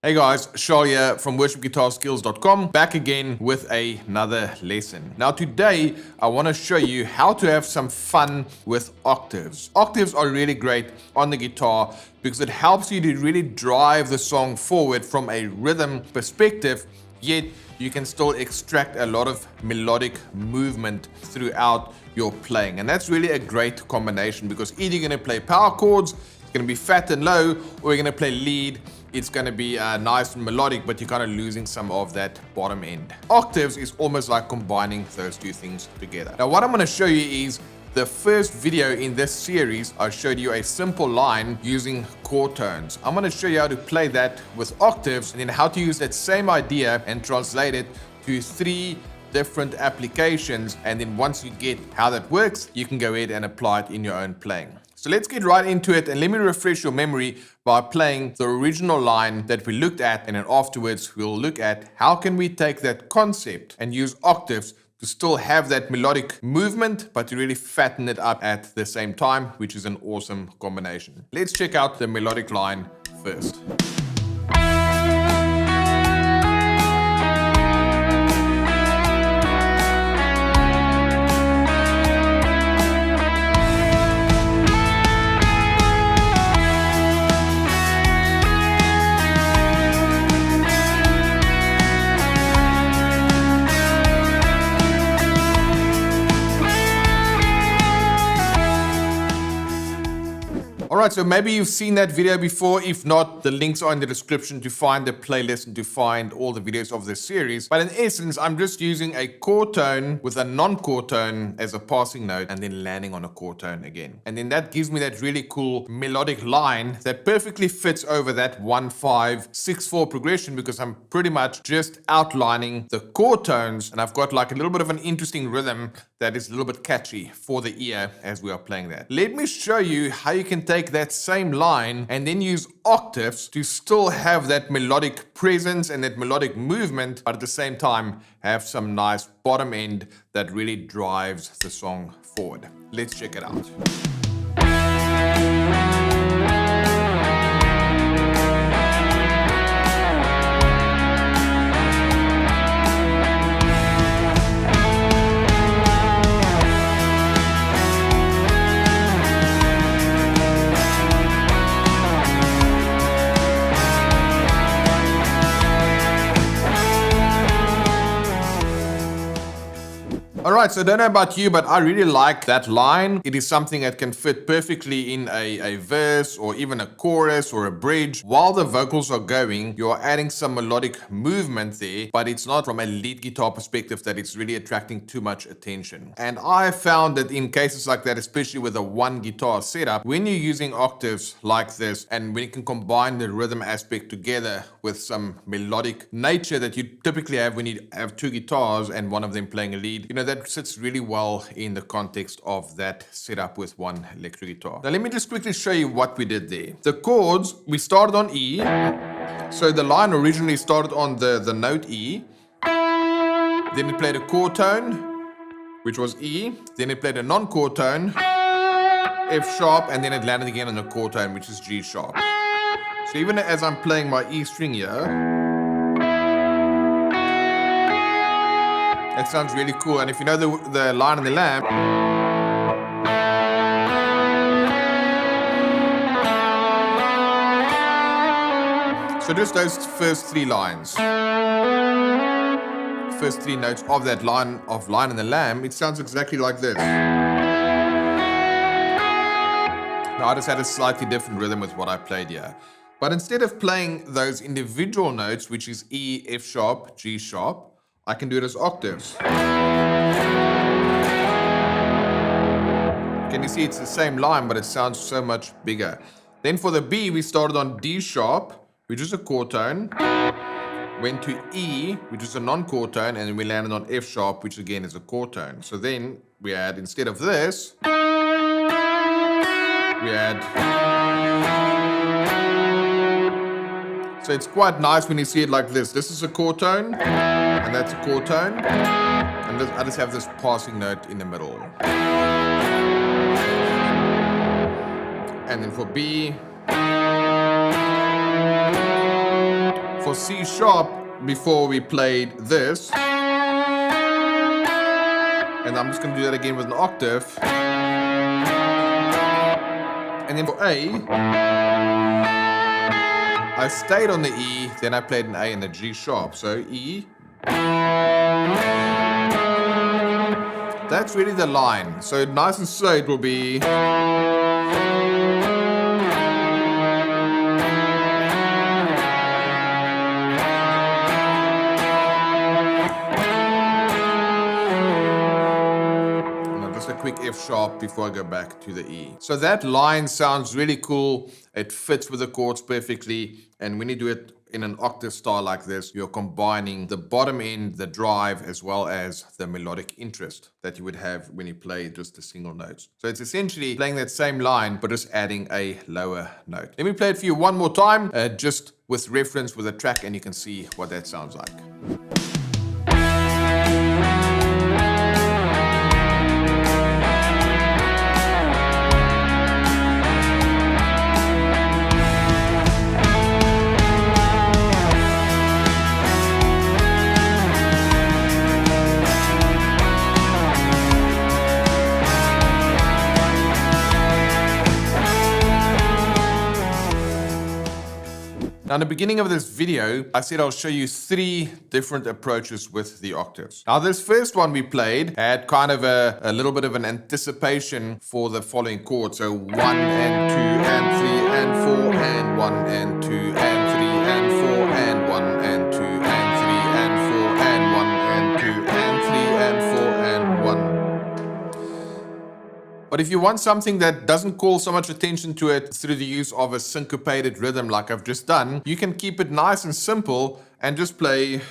Hey guys, Shal here from worshipguitarskills.com, back again with another lesson. Now today, I want to show you how to have some fun with octaves. Octaves are really great on the guitar because it helps you to really drive the song forward from a rhythm perspective, yet you can still extract a lot of melodic movement throughout your playing. And that's really a great combination because either you're going to play power chords, it's going to be fat and low, or you're going to play lead. It's going to be nice and melodic, but you're kind of losing some of that bottom end. Octaves is almost like combining those two things together. Now, what I'm going to show you is the first video in this series. I showed you a simple line using chord tones. I'm going to show you how to play that with octaves and then how to use that same idea and translate it to 3 different applications. And then once you get how that works, you can go ahead and apply it in your own playing. So let's get right into it, and let me refresh your memory by playing the original line that we looked at, and then afterwards we'll look at how can we take that concept and use octaves to still have that melodic movement, but to really fatten it up at the same time, which is an awesome combination. Let's check out the melodic line first. Alright, so maybe you've seen that video before. If not, the links are in the description to find the playlist and to find all the videos of this series. But in essence, I'm just using a chord tone with a non-chord tone as a passing note and then landing on a chord tone again. And then that gives me that really cool melodic line that perfectly fits over that 1-5-6-4 progression, because I'm pretty much just outlining the chord tones, and I've got like a little bit of an interesting rhythm that is a little bit catchy for the ear as we are playing that. Let me show you how you can take that same line and then use octaves to still have that melodic presence and that melodic movement, but at the same time have some nice bottom end that really drives the song forward. Let's check it out. Alright, so I don't know about you, but I really like that line. It is something that can fit perfectly in a verse or even a chorus or a bridge. While the vocals are going, you're adding some melodic movement there, but it's not from a lead guitar perspective that it's really attracting too much attention. And I found that in cases like that, especially with a one guitar setup, when you're using octaves like this, and when you can combine the rhythm aspect together with some melodic nature that you typically have when you have 2 guitars and one of them playing a lead, you know, that sits really well in the context of that setup with one electric guitar. Now let me just quickly show you what we did there. The chords, we started on E. So the line originally started on the note E. Then it played a chord tone, which was E. Then it played a non-chord tone, F sharp, and then it landed again on a chord tone, which is G sharp. So even as I'm playing my E string here, that sounds really cool. And if you know the line in the lamp, so just those first 3 lines, first 3 notes of that line in the lamb, it sounds exactly like this. Now I just had a slightly different rhythm with what I played here. But instead of playing those individual notes, which is E, F sharp, G sharp, I can do it as octaves. Can you see it's the same line, but it sounds so much bigger. Then for the B, we started on D sharp, which is a chord tone, went to E, which is a non-chord tone, and then we landed on F sharp, which again is a chord tone. So then we add, instead of this, we add. So it's quite nice when you see it like this. This is a chord tone, and that's a chord tone, and I just have this passing note in the middle. And then for B, for C sharp, before we played this, and I'm just going to do that again with an octave. And then for A, I stayed on the E, then I played an A and a G sharp. So E. That's really the line. So nice and slow it will be. Quick F sharp before I go back to the E. So that line sounds really cool. It fits with the chords perfectly. And when you do it in an octave style like this, you're combining the bottom end, the drive, as well as the melodic interest that you would have when you play just the single notes. So it's essentially playing that same line, but just adding a lower note. Let me play it for you one more time, just with reference with a track, and you can see what that sounds like. Now, in the beginning of this video, I said I'll show you 3 different approaches with the octaves. Now, this first one we played had kind of a little bit of an anticipation for the following chords. So 1 and 2 and 3 and 4 and 1 and 2 and 3 and 4 and 1 and 2 and 3 and 4 and 1 and 2 and 3 and 4 and 1. But if you want something that doesn't call so much attention to it through the use of a syncopated rhythm like I've just done, you can keep it nice and simple and just play.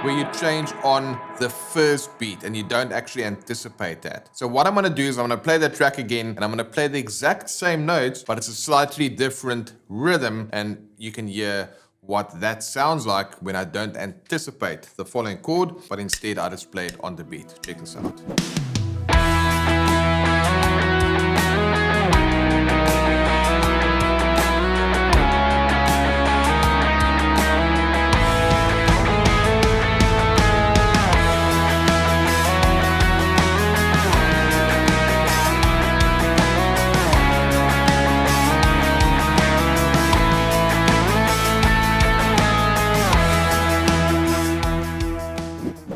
Where you change on the first beat and you don't actually anticipate that. So what I'm going to do is I'm going to play that track again and I'm going to play the exact same notes, but it's a slightly different rhythm, and you can hear what that sounds like when I don't anticipate the following chord, but instead I just play it on the beat. Check this out.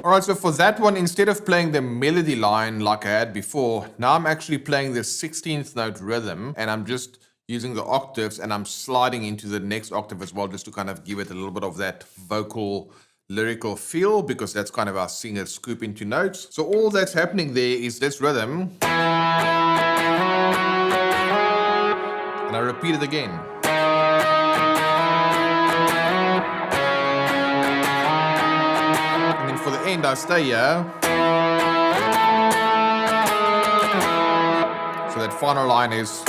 Alright, so for that one, instead of playing the melody line like I had before, now I'm actually playing the 16th note rhythm, and I'm just using the octaves and I'm sliding into the next octave as well, just to kind of give it a little bit of that vocal lyrical feel, because that's kind of how singers scoop into notes. So all that's happening there is this rhythm, and I repeat it again. For the end, I stay here. So that final line is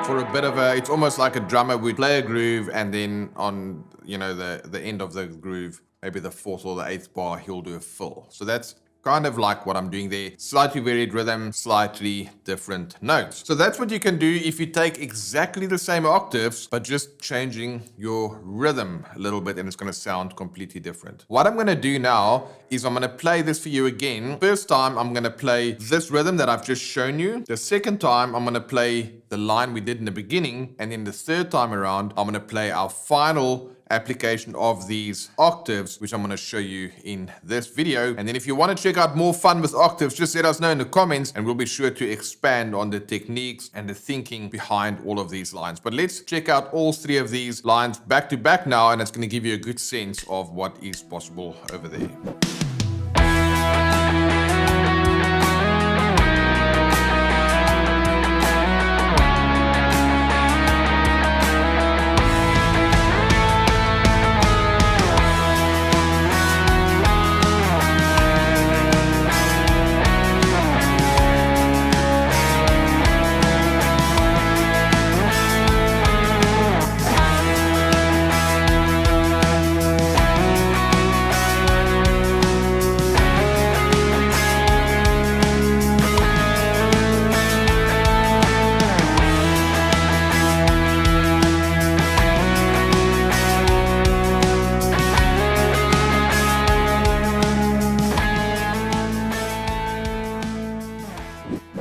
for a bit of a, it's almost like a drummer would play a groove, and then on, you know, the end of the groove, maybe the 4th or the 8th bar, he'll do a fill. So that's kind of like what I'm doing there. Slightly varied rhythm, slightly different notes. So that's what you can do if you take exactly the same octaves, but just changing your rhythm a little bit, and it's going to sound completely different. What I'm going to do now is I'm going to play this for you again. First time, I'm going to play this rhythm that I've just shown you. The second time, I'm going to play the line we did in the beginning. And then the third time around, I'm going to play our final application of these octaves, which I'm going to show you in this video. And then if you want to check out more fun with octaves, just let us know in the comments, and we'll be sure to expand on the techniques and the thinking behind all of these lines. But let's check out all 3 of these lines back to back now, and it's going to give you a good sense of what is possible over there.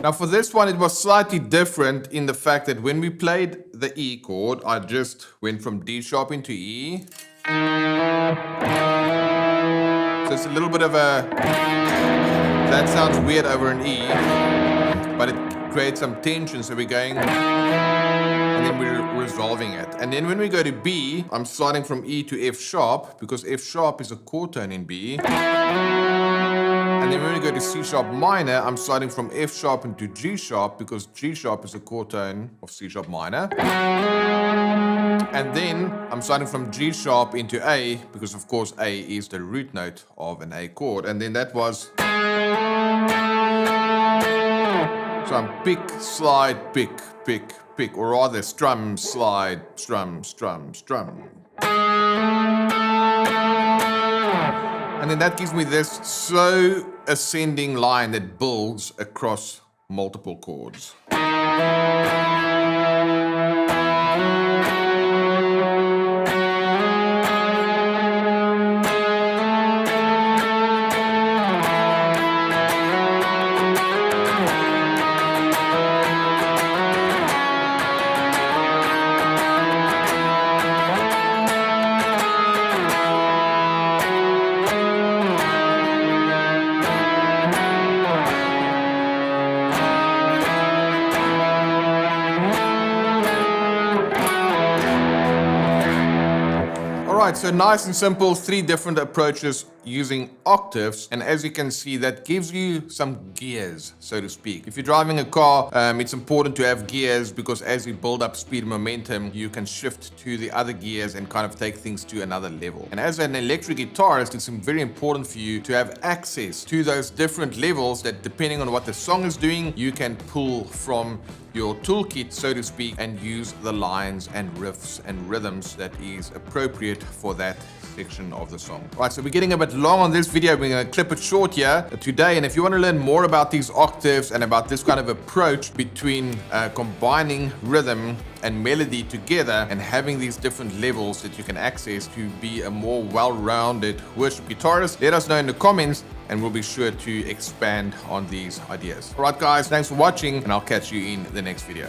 Now for this one, it was slightly different in the fact that when we played the E chord, I just went from D sharp into E. So it's a little bit of a, that sounds weird over an E, but it creates some tension. So we're going, and then we're resolving it. And then when we go to B, I'm starting from E to F sharp, because F sharp is a chord tone in B. And then when we go to C sharp minor, I'm starting from F sharp into G sharp, because G sharp is a chord tone of C sharp minor. And then I'm starting from G sharp into A, because of course A is the root note of an A chord. And then that was, so I'm pick, slide, pick, pick, pick, or rather strum, slide, strum, strum, strum. And then that gives me this slow ascending line that builds across multiple chords. Alright, so nice and simple, 3 different approaches using octaves, and as you can see, that gives you some gears, so to speak. If you're driving a car, it's important to have gears, because as you build up speed and momentum, you can shift to the other gears and kind of take things to another level. And as an electric guitarist, it's very important for you to have access to those different levels that, depending on what the song is doing, you can pull from your toolkit, so to speak, and use the lines and riffs and rhythms that is appropriate for that section of the song. Right, so we're getting a bit long on this video. We're going to clip it short here today. And if you want to learn more about these octaves and about this kind of approach between combining rhythm and melody together and having these different levels that you can access to be a more well-rounded worship guitarist, let us know in the comments, and we'll be sure to expand on these ideas. All right, guys, thanks for watching, and I'll catch you in the next video.